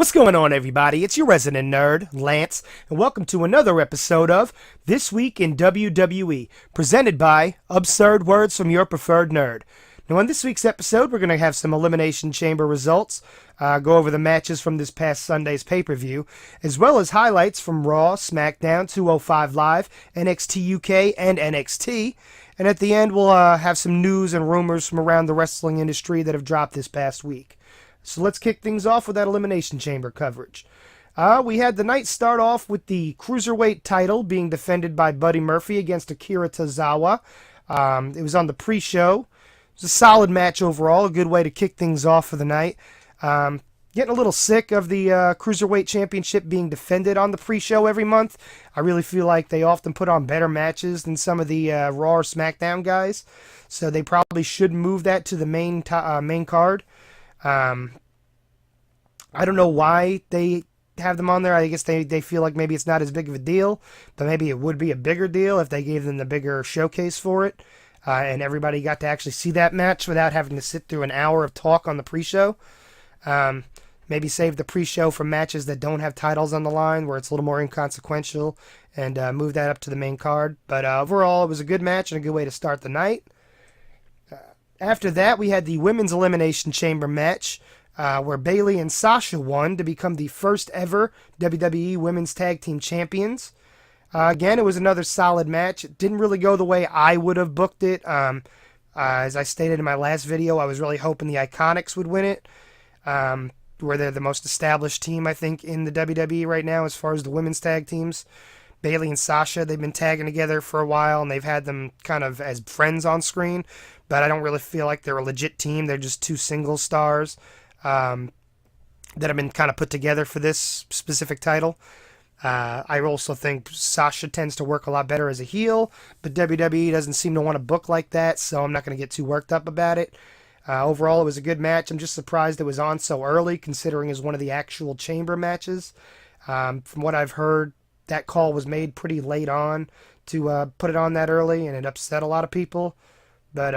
What's going on, everybody? It's your resident nerd, Lance, and welcome to another episode of This Week in WWE, presented by Absurd Words from Your Preferred Nerd. Now, on this week's episode, we're going to have some Elimination Chamber results, go over the matches from this past Sunday's pay-per-view, as well as highlights from Raw, Smackdown, 205 Live, NXT UK, and NXT. And at the end, we'll have some news and rumors from around the wrestling industry that have dropped this past week. So let's kick things off with that Elimination Chamber coverage. We had the night start off with the Cruiserweight title being defended by Buddy Murphy against Akira Tozawa. It was on the pre-show. It was a solid match overall, a good way to kick things off for the night. Getting a little sick of the Cruiserweight Championship being defended on the pre-show every month. I really feel like they often put on better matches than some of the Raw or SmackDown guys. So they probably should move that to the main card. I don't know why they have them on there. I guess they feel like maybe it's not as big of a deal, but maybe it would be a bigger deal if they gave them the bigger showcase for it, and everybody got to actually see that match without having to sit through an hour of talk on the pre-show. Maybe save the pre-show for matches that don't have titles on the line, where it's a little more inconsequential, and move that up to the main card. But overall, it was a good match and a good way to start the night. After that, we had the Women's Elimination Chamber match, where Bayley and Sasha won to become the first ever WWE Women's Tag Team Champions. Again, it was another solid match. It didn't really go the way I would have booked it. As I stated in my last video, I was really hoping the Iconics would win it, where they're the most established team, I think, in the WWE right now as far as the women's tag teams. Bayley and Sasha, they've been tagging together for a while, and they've had them kind of as friends on screen, but I don't really feel like they're a legit team. They're just two single stars that have been kind of put together for this specific title. I also think Sasha tends to work a lot better as a heel, but WWE doesn't seem to want to book like that, so I'm not going to get too worked up about it. Overall, it was a good match. I'm just surprised it was on so early, considering it was one of the actual chamber matches. From what I've heard, that call was made pretty late on to put it on that early, and it upset a lot of people. But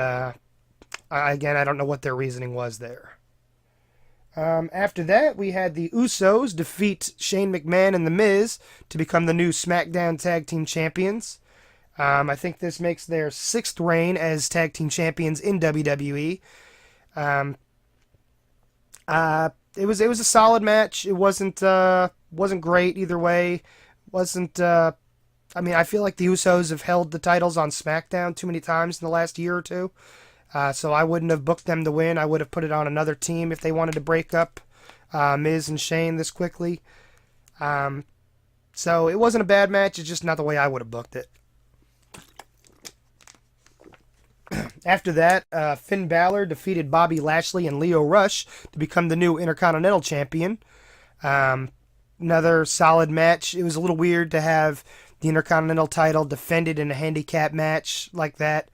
again, I don't know what their reasoning was there. After that, we had the Usos defeat Shane McMahon and The Miz to become the new SmackDown Tag Team Champions. I think this makes their 6th reign as Tag Team Champions in WWE. It was a solid match. It wasn't great either way. I feel like the Usos have held the titles on SmackDown too many times in the last year or two. So I wouldn't have booked them to win. I would have put it on another team if they wanted to break up Miz and Shane this quickly. So it wasn't a bad match. It's just not the way I would have booked it. After that, Finn Balor defeated Bobby Lashley and Lio Rush to become the new Intercontinental Champion. Another solid match. It was a little weird to have the Intercontinental title defended in a handicap match like that.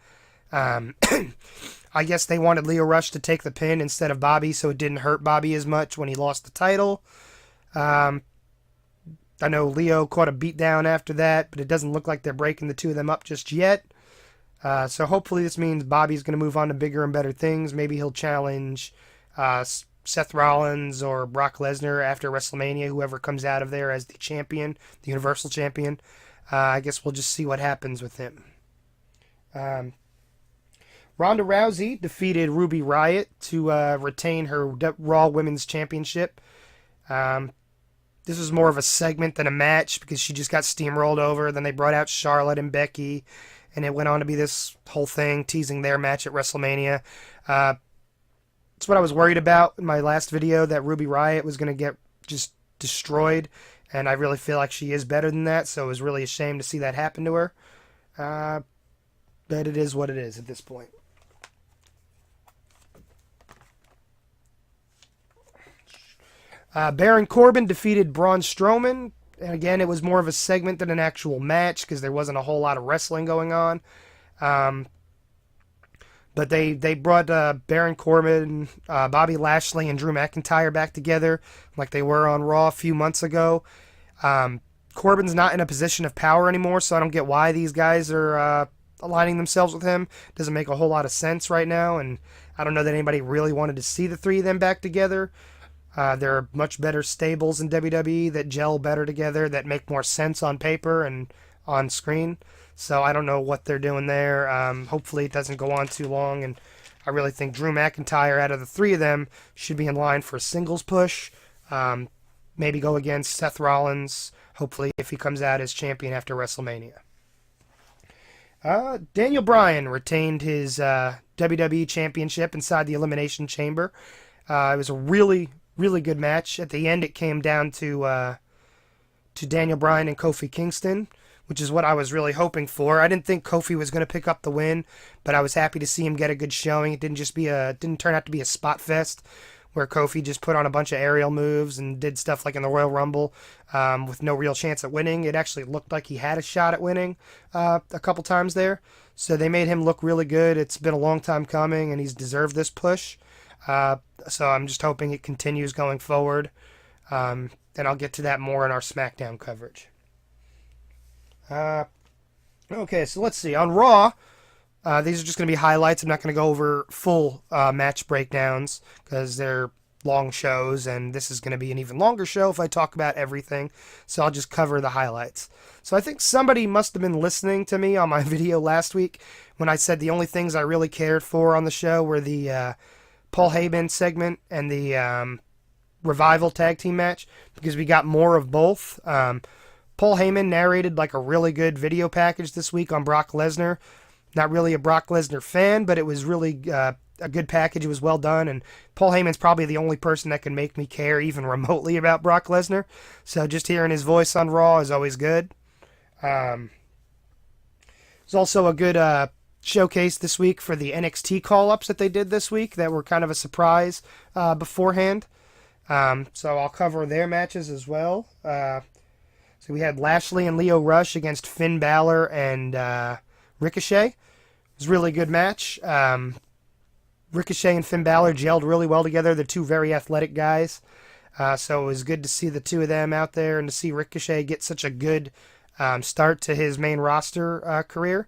I guess they wanted Lio Rush to take the pin instead of Bobby, so it didn't hurt Bobby as much when he lost the title. I know Lio caught a beatdown after that, but it doesn't look like they're breaking the two of them up just yet. So hopefully this means Bobby's going to move on to bigger and better things. Maybe he'll challenge Seth Rollins or Brock Lesnar after WrestleMania, whoever comes out of there as the champion, the Universal Champion. I guess we'll just see what happens with him. Ronda Rousey defeated Ruby Riott to retain her Raw Women's Championship. This was more of a segment than a match because she just got steamrolled over. Then they brought out Charlotte and Becky, and it went on to be this whole thing, teasing their match at WrestleMania. That's what I was worried about in my last video, that Ruby Riott was going to get just destroyed, and I really feel like she is better than that, so it was really a shame to see that happen to her. But it is what it is at this point. Baron Corbin defeated Braun Strowman. And again, it was more of a segment than an actual match because there wasn't a whole lot of wrestling going on. But they brought Baron Corbin, Bobby Lashley, and Drew McIntyre back together like they were on Raw a few months ago. Corbin's not in a position of power anymore, so I don't get why these guys are aligning themselves with him. Doesn't make a whole lot of sense right now, and I don't know that anybody really wanted to see the three of them back together. There are much better stables in WWE that gel better together, that make more sense on paper and on screen. So I don't know what they're doing there. Hopefully it doesn't go on too long. And I really think Drew McIntyre, out of the three of them, should be in line for a singles push. Um, Maybe go against Seth Rollins, hopefully, if he comes out as champion after WrestleMania. Daniel Bryan retained his WWE Championship inside the Elimination Chamber. It was a really, really good match. At the end, it came down to Daniel Bryan and Kofi Kingston, which is what I was really hoping for. I didn't think Kofi was going to pick up the win, but I was happy to see him get a good showing. It didn't turn out to be a spot fest where Kofi just put on a bunch of aerial moves and did stuff like in the Royal Rumble with no real chance at winning. It actually looked like he had a shot at winning a couple times there. So they made him look really good. It's been a long time coming, and he's deserved this push. So I'm just hoping it continues going forward. And I'll get to that more in our Smackdown coverage. Okay, so let's see. On Raw, these are just going to be highlights. I'm not going to go over full match breakdowns because they're long shows, and this is going to be an even longer show if I talk about everything. So I'll just cover the highlights. So I think somebody must have been listening to me on my video last week when I said the only things I really cared for on the show were the Paul Heyman segment and the Revival tag team match, because we got more of both. Paul Heyman narrated like a really good video package this week on Brock Lesnar. Not really a Brock Lesnar fan, but it was really a good package. It was well done, and Paul Heyman's probably the only person that can make me care even remotely about Brock Lesnar. So just hearing his voice on Raw is always good. There's also a good showcase this week for the NXT call-ups that they did this week that were kind of a surprise beforehand. So I'll cover their matches as well. So we had Lashley and Lio Rush against Finn Balor and Ricochet. It was a really good match. Ricochet and Finn Balor gelled really well together. They're two very athletic guys. So it was good to see the two of them out there and to see Ricochet get such a good start to his main roster career.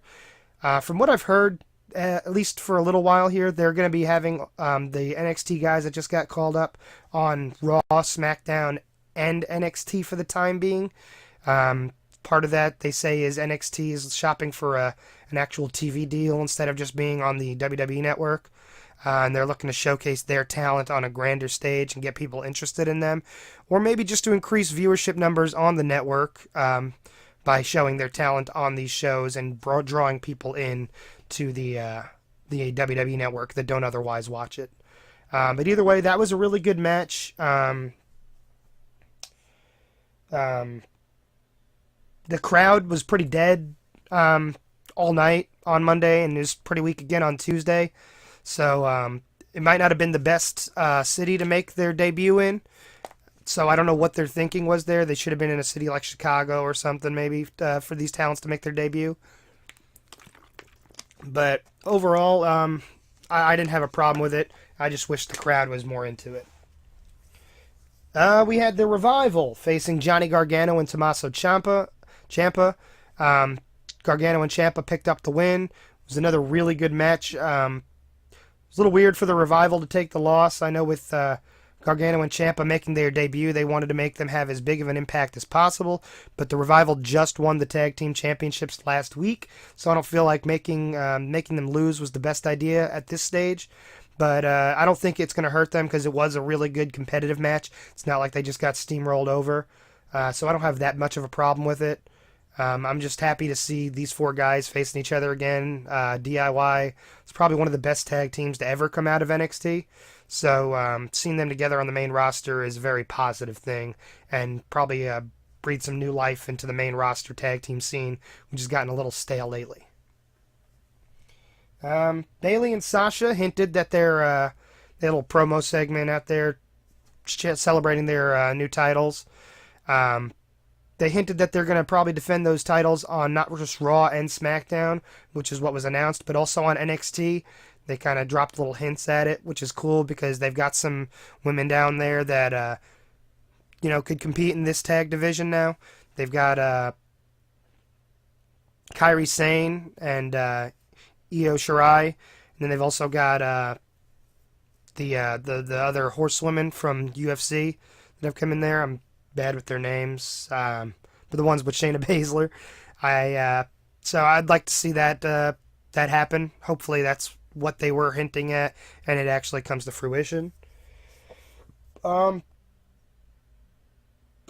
From what I've heard, at least for a little while here, they're going to be having the NXT guys that just got called up on Raw, SmackDown, and NXT for the time being. Part of that, they say, is NXT is shopping for an actual TV deal instead of just being on the WWE network. And they're looking to showcase their talent on a grander stage and get people interested in them. Or maybe just to increase viewership numbers on the network by showing their talent on these shows and drawing people in to the WWE network that don't otherwise watch it. But either way, that was a really good match. The crowd was pretty dead all night on Monday, and it was pretty weak again on Tuesday. So it might not have been the best city to make their debut in. So I don't know what their thinking was there. They should have been in a city like Chicago or something maybe for these talents to make their debut. But overall, I didn't have a problem with it. I just wish the crowd was more into it. We had the Revival facing Johnny Gargano and Tommaso Ciampa. Gargano and Ciampa picked up the win. It was another really good match. It was a little weird for the Revival to take the loss. I know with Gargano and Ciampa making their debut, they wanted to make them have as big of an impact as possible, but the Revival just won the Tag Team Championships last week, so I don't feel like making them lose was the best idea at this stage. But I don't think it's going to hurt them because it was a really good competitive match. It's not like they just got steamrolled over. So I don't have that much of a problem with it. I'm just happy to see these four guys facing each other again. DIY is probably one of the best tag teams to ever come out of NXT. So seeing them together on the main roster is a very positive thing and probably breathe some new life into the main roster tag team scene, which has gotten a little stale lately. Bayley and Sasha hinted that their little promo segment out there celebrating their new titles. They hinted that they're going to probably defend those titles on not just Raw and SmackDown, which is what was announced, but also on NXT. They kind of dropped little hints at it, which is cool because they've got some women down there that could compete in this tag division now. They've got Kairi Sane and Io Shirai, and then they've also got the other horsewomen from UFC that have come in there. I'm bad with their names, but the ones with Shayna Baszler. So I'd like to see that happen. Hopefully that's what they were hinting at, and it actually comes to fruition. Um,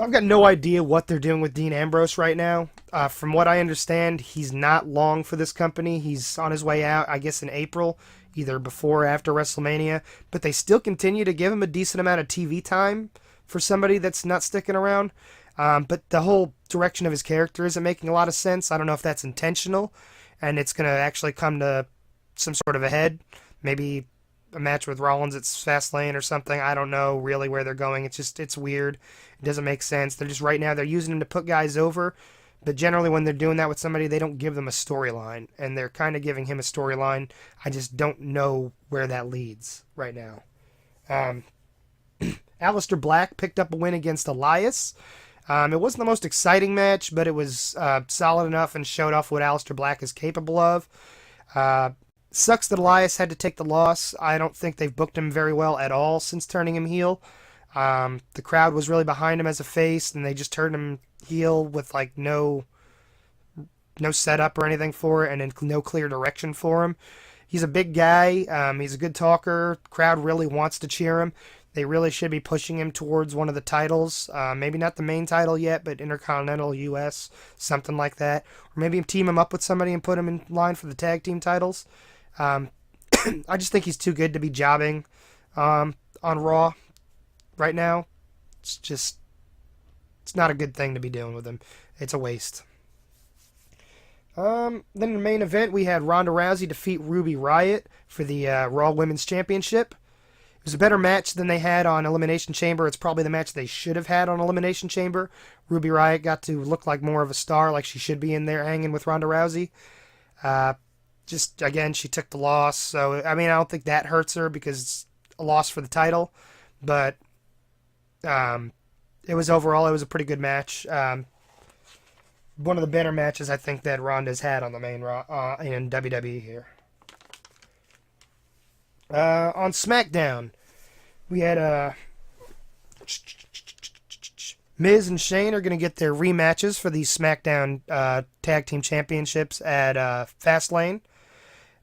I've got no idea what they're doing with Dean Ambrose right now. From what I understand, he's not long for this company. He's on his way out, I guess, in April, either before or after WrestleMania. But they still continue to give him a decent amount of TV time for somebody that's not sticking around. But the whole direction of his character isn't making a lot of sense. I don't know if that's intentional, and it's going to actually come to some sort of a head. Maybe a match with Rollins at Fastlane or something. I don't know really where they're going. It's weird. It doesn't make sense. They're just right now they're using him to put guys over, but generally when they're doing that with somebody, they don't give them a storyline, and they're kind of giving him a storyline. I just don't know where that leads right now. Aleister Black picked up a win against Elias. It wasn't the most exciting match, but it was solid enough and showed off what Aleister Black is capable of. Sucks that Elias had to take the loss. I don't think they've booked him very well at all since turning him heel. The crowd was really behind him as a face, and they just turned him heel with like no setup or anything for it, and no clear direction for him. He's a big guy. He's a good talker. Crowd really wants to cheer him. They really should be pushing him towards one of the titles. Maybe not the main title yet, but Intercontinental US, something like that. Or maybe team him up with somebody and put him in line for the tag team titles. I just think he's too good to be jobbing on Raw right now. It's not a good thing to be doing with him. It's a waste. Then in the main event, we had Ronda Rousey defeat Ruby Riott for the Raw Women's Championship. It was a better match than they had on Elimination Chamber. It's probably the match they should have had on Elimination Chamber. Ruby Riott got to look like more of a star, like she should be in there hanging with Ronda Rousey. Again, she took the loss. So, I mean, I don't think that hurts her because it's a loss for the title. But it was a pretty good match. One of the better matches I think that Ronda's had on the main Raw in WWE here. On Smackdown, we had Miz and Shane are going to get their rematches for these Smackdown Tag Team Championships at Fastlane.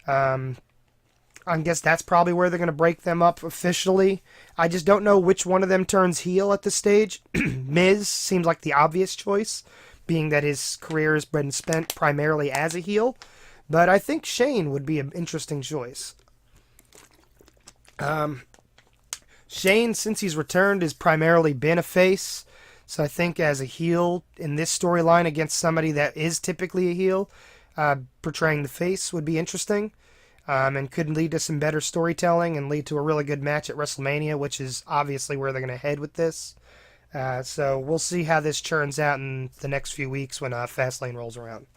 I guess that's probably where they're going to break them up officially. I just don't know which one of them turns heel at this stage. Miz seems like the obvious choice, being that his career has been spent primarily as a heel. But I think Shane would be an interesting choice. Shane, since he's returned, has primarily been a face. So I think as a heel in this storyline against somebody that is typically a heel, portraying the face would be interesting. And could lead to some better storytelling and lead to a really good match at WrestleMania, which is obviously where they're going to head with this. So we'll see how this churns out in the next few weeks when Fastlane rolls around.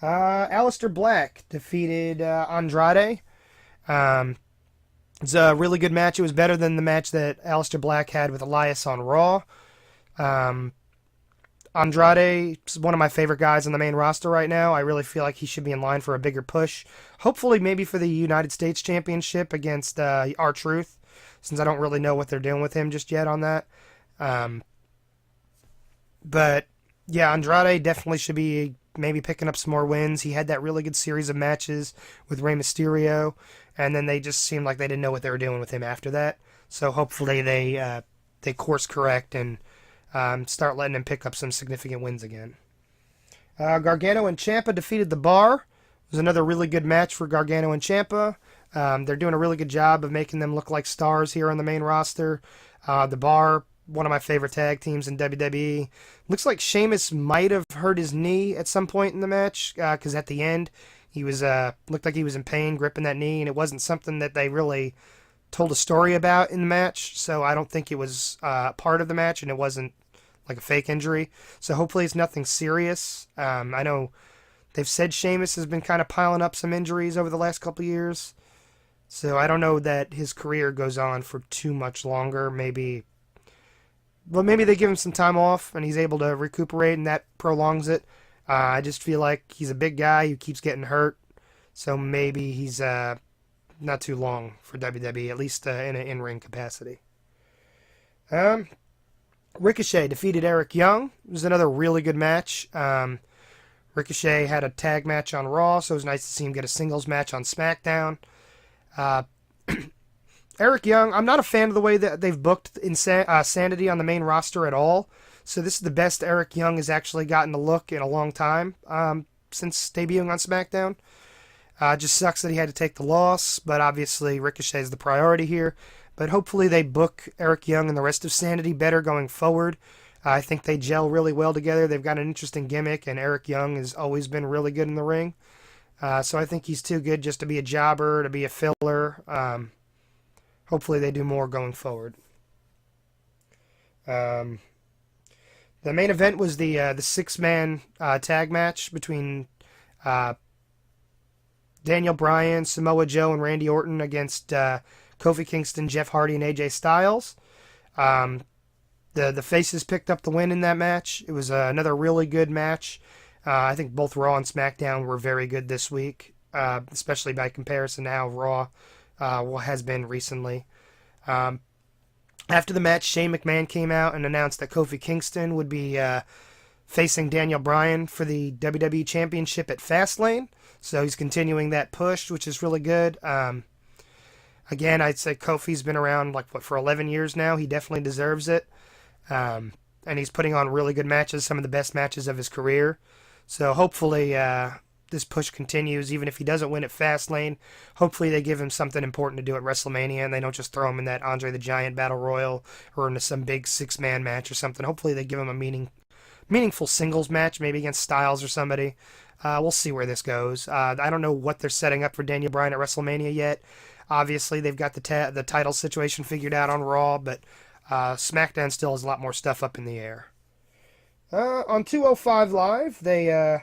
Aleister Black defeated Andrade. It's a really good match. It was better than the match that Aleister Black had with Elias on Raw. Andrade is one of my favorite guys on the main roster right now. I really feel like he should be in line for a bigger push. Hopefully maybe for the United States Championship against R-Truth, since I don't really know what they're doing with him just yet on that. But yeah, Andrade definitely should be maybe picking up some more wins. He had that really good series of matches with Rey Mysterio, and then they just seemed like they didn't know what they were doing with him after that. So hopefully they course correct and start letting him pick up some significant wins again. Gargano and Champa defeated The Bar. It was another really good match for Gargano and Champa. They're doing a really good job of making them look like stars here on the main roster. The Bar, one of my favorite tag teams in WWE. Looks like Sheamus might have hurt his knee at some point in the match, because at the end he was looked like he was in pain gripping that knee, and it wasn't something that they really told a story about in the match. So I don't think it was part of the match, and it wasn't like a fake injury. So hopefully it's nothing serious. I know they've said Sheamus has been kind of piling up some injuries over the last couple of years. So I don't know that his career goes on for too much longer. Maybe they give him some time off and he's able to recuperate and that prolongs it. I just feel like he's a big guy who keeps getting hurt. So maybe he's not too long for WWE, at least in an in-ring capacity. Ricochet defeated Eric Young. It was another really good match. Ricochet had a tag match on Raw, so it was nice to see him get a singles match on SmackDown. Eric Young, I'm not a fan of the way that they've booked Sanity on the main roster at all. So this is the best Eric Young has actually gotten to look in a long time since debuting on SmackDown. Just sucks that he had to take the loss, but obviously Ricochet is the priority here. But hopefully they book Eric Young and the rest of Sanity better going forward. I think they gel really well together. They've got an interesting gimmick, and Eric Young has always been really good in the ring. So I think he's too good just to be a jobber, to be a filler. Hopefully they do more going forward. The main event was the six-man tag match between Daniel Bryan, Samoa Joe, and Randy Orton against Kofi Kingston, Jeff Hardy, and AJ Styles. The Faces picked up the win in that match. It was another really good match. I think both Raw and SmackDown were very good this week, especially by comparison to how Raw has been recently. After the match, Shane McMahon came out and announced that Kofi Kingston would be facing Daniel Bryan for the WWE Championship at Fastlane. So he's continuing that push, which is really good. Again, I'd say Kofi's been around for 11 years now. He definitely deserves it. And he's putting on really good matches, some of the best matches of his career. So hopefully this push continues, even if he doesn't win at Fastlane. Hopefully they give him something important to do at WrestleMania, and they don't just throw him in that Andre the Giant Battle Royal or into some big six-man match or something. Hopefully they give him a meaningful singles match, maybe against Styles or somebody. We'll see where this goes. I don't know what they're setting up for Daniel Bryan at WrestleMania yet. Obviously, they've got the title situation figured out on Raw, but SmackDown still has a lot more stuff up in the air. On 205 Live, they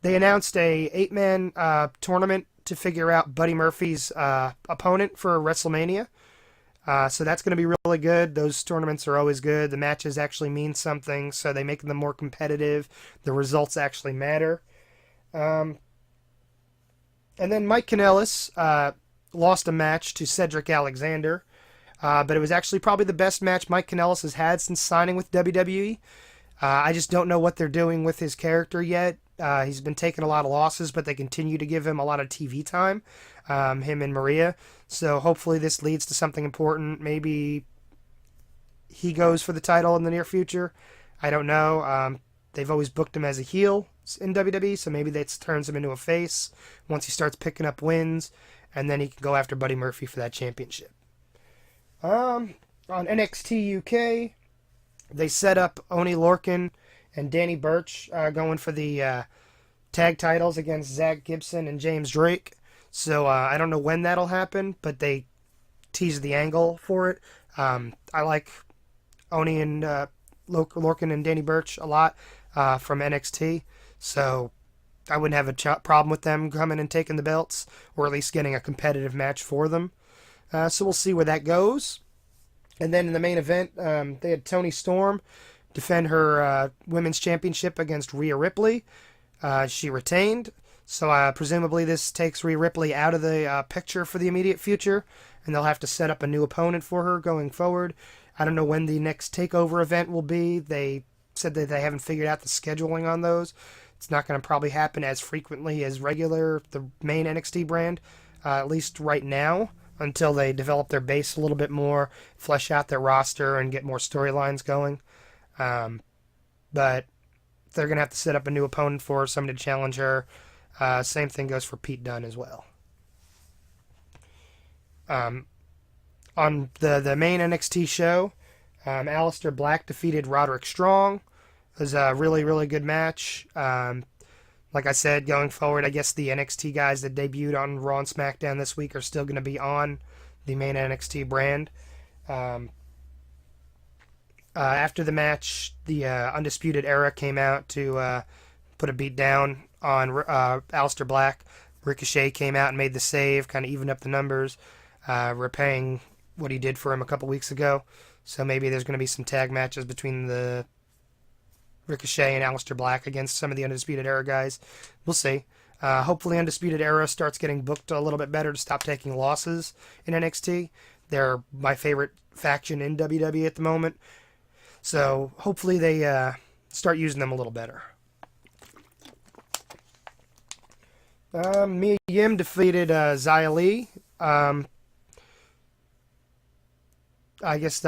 announced a 8-man tournament to figure out Buddy Murphy's opponent for WrestleMania. So that's going to be really good. Those tournaments are always good. The matches actually mean something, so they make them more competitive. The results actually matter. And then Mike Kanellis lost a match to Cedric Alexander, but it was actually probably the best match Mike Kanellis has had since signing with WWE. I just don't know what they're doing with his character yet. He's been taking a lot of losses, but they continue to give him a lot of TV time, him and Maria. So hopefully this leads to something important. Maybe he goes for the title in the near future. I don't know. They've always booked him as a heel in WWE, so maybe that turns him into a face once he starts picking up wins, and then he can go after Buddy Murphy for that championship. On NXT UK, they set up Oney Lorcan and Danny Burch going for the tag titles against Zach Gibson and James Drake. So I don't know when that'll happen, but they teased the angle for it. I like Oney and Lorcan and Danny Burch a lot from NXT, so I wouldn't have a problem with them coming and taking the belts, or at least getting a competitive match for them. So we'll see where that goes. And then in the main event, they had Toni Storm defend her women's championship against Rhea Ripley. She retained, so presumably this takes Rhea Ripley out of the picture for the immediate future, and they'll have to set up a new opponent for her going forward. I don't know when the next TakeOver event will be. They said that they haven't figured out the scheduling on those. It's not going to probably happen as frequently as the main NXT brand, at least right now, until they develop their base a little bit more, flesh out their roster, and get more storylines going. But they're going to have to set up a new opponent for her, somebody to challenge her. Same thing goes for Pete Dunne as well. On the main NXT show, Aleister Black defeated Roderick Strong. It was a really, really good match. Like I said, going forward, I guess the NXT guys that debuted on Raw and SmackDown this week are still going to be on the main NXT brand. After the match, the Undisputed Era came out to put a beat down on Aleister Black. Ricochet came out and made the save, kind of evened up the numbers, repaying what he did for him a couple weeks ago. So maybe there's going to be some tag matches between the Ricochet and Aleister Black against some of the Undisputed Era guys. We'll see. Hopefully, Undisputed Era starts getting booked a little bit better to stop taking losses in NXT. They're my favorite faction in WWE at the moment. So hopefully they start using them a little better. Mia Yim defeated Xia Li. I guess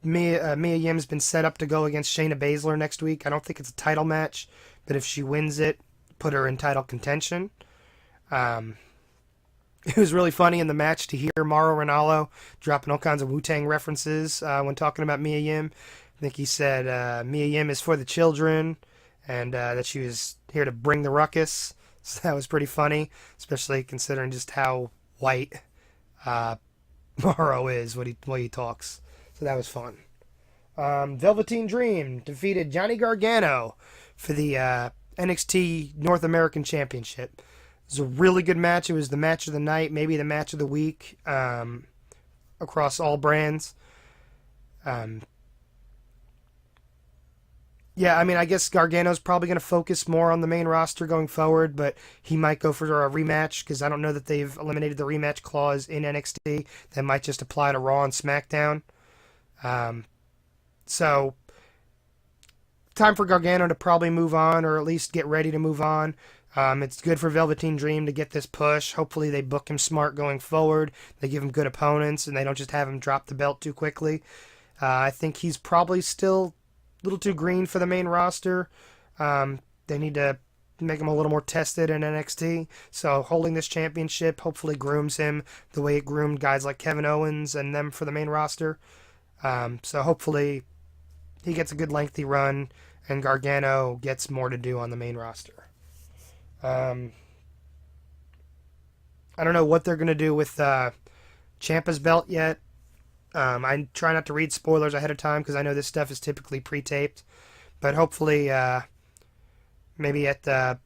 Mia Yim's been set up to go against Shayna Baszler next week. I don't think it's a title match, but if she wins it, put her in title contention. It was really funny in the match to hear Mauro Ranallo dropping all kinds of Wu-Tang references when talking about Mia Yim. I think he said Mia Yim is for the children, and that she was here to bring the ruckus. So that was pretty funny, especially considering just how white Mauro is when he talks. So that was fun. Velveteen Dream defeated Johnny Gargano for the NXT North American Championship. It was a really good match. It was the match of the night, maybe the match of the week across all brands. Yeah, I mean, I guess Gargano's probably going to focus more on the main roster going forward, but he might go for a rematch because I don't know that they've eliminated the rematch clause in NXT. That might just apply to Raw and SmackDown. So, time for Gargano to probably move on, or at least get ready to move on. It's good for Velveteen Dream to get this push. Hopefully they book him smart going forward. They give him good opponents, and they don't just have him drop the belt too quickly. I think he's probably still a little too green for the main roster. They need to make him a little more tested in NXT. So holding this championship hopefully grooms him the way it groomed guys like Kevin Owens and them for the main roster. So hopefully he gets a good lengthy run and Gargano gets more to do on the main roster. I don't know what they're going to do with Ciampa's belt yet. I try not to read spoilers ahead of time because I know this stuff is typically pre-taped. But hopefully, maybe at the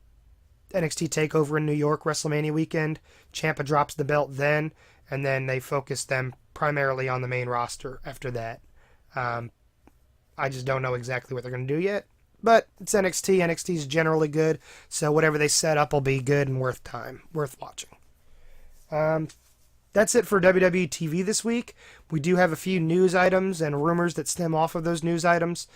NXT TakeOver in New York WrestleMania weekend, Ciampa drops the belt then, and then they focus them primarily on the main roster after that. I just don't know exactly what they're going to do yet. But it's NXT. NXT's generally good, so whatever they set up will be good and worth watching. That's it for WWE TV this week. We do have a few news items and rumors that stem off of those news items.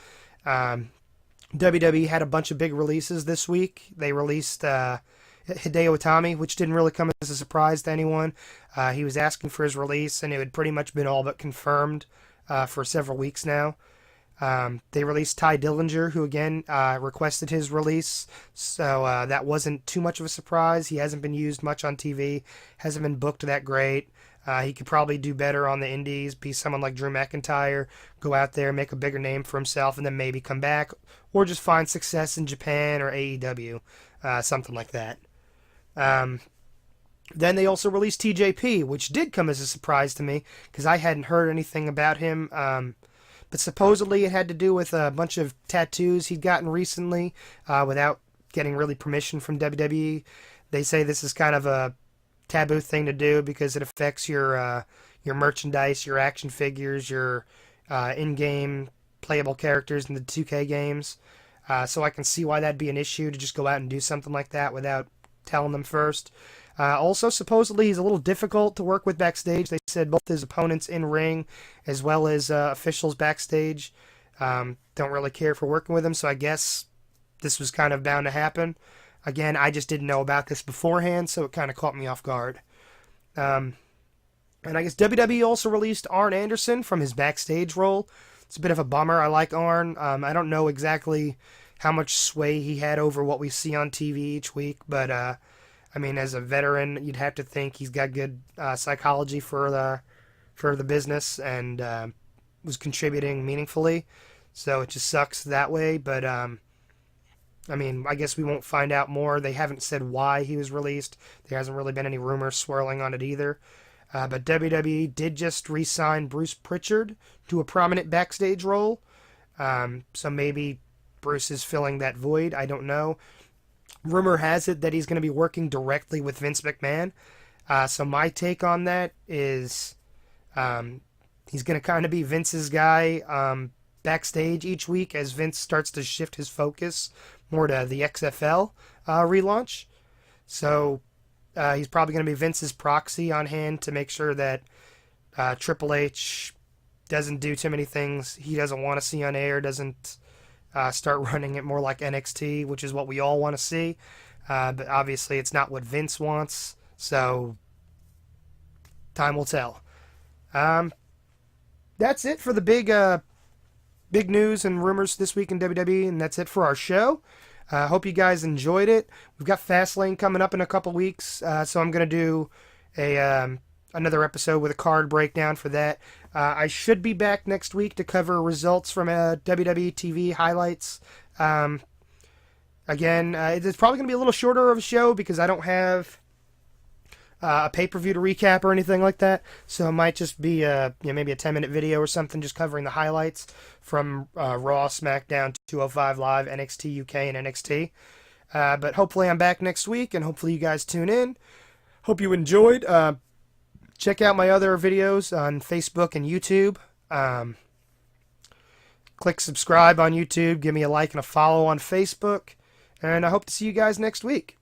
WWE had a bunch of big releases this week. They released Hideo Itami, which didn't really come as a surprise to anyone. He was asking for his release, and it had pretty much been all but confirmed for several weeks now. They released Ty Dillinger, who again requested his release, so that wasn't too much of a surprise. He hasn't been used much on TV, hasn't been booked that great. He could probably do better on the indies, be someone like Drew McIntyre, go out there, make a bigger name for himself, and then maybe come back, or just find success in Japan or AEW, something like that. Then they also released TJP, which did come as a surprise to me, because I hadn't heard anything about him. But supposedly it had to do with a bunch of tattoos he'd gotten recently without getting really permission from WWE. They say this is kind of a taboo thing to do because it affects your merchandise, your action figures, your in-game playable characters in the 2K games. So I can see why that'd be an issue to just go out and do something like that without telling them first. Also, supposedly he's a little difficult to work with backstage. They said both his opponents in ring as well as officials backstage don't really care for working with him, so I guess this was kind of bound to happen. Again, I just didn't know about this beforehand, so it kind of caught me off guard. And I guess WWE also released Arn Anderson from his backstage role. It's a bit of a bummer. I like Arn. I don't know exactly how much sway he had over what we see on TV each week, but I mean, as a veteran, you'd have to think he's got good psychology for the business and was contributing meaningfully. So it just sucks that way. But I mean, I guess we won't find out more. They haven't said why he was released. There hasn't really been any rumors swirling on it either. But WWE did just re-sign Bruce Pritchard to a prominent backstage role. So maybe Bruce is filling that void. I don't know. Rumor has it that he's going to be working directly with Vince McMahon. So my take on that is he's going to kind of be Vince's guy backstage each week as Vince starts to shift his focus more to the XFL relaunch. So he's probably going to be Vince's proxy on hand to make sure that Triple H doesn't do too many things he doesn't want to see on air, doesn't start running it more like NXT, which is what we all want to see. But obviously, it's not what Vince wants. So time will tell. That's it for the big news and rumors this week in WWE, and that's it for our show. Hope you guys enjoyed it. We've got Fastlane coming up in a couple weeks, so I'm going to do another episode with a card breakdown for that. I should be back next week to cover results from WWE TV highlights. Again, it's probably going to be a little shorter of a show because I don't have a pay-per-view to recap or anything like that. So it might just be maybe a 10-minute video or something just covering the highlights from Raw, Smackdown, 205 Live, NXT UK, and NXT. But hopefully I'm back next week, and hopefully you guys tune in. Hope you enjoyed. Check out my other videos on Facebook and YouTube. Click subscribe on YouTube. Give me a like and a follow on Facebook. And I hope to see you guys next week.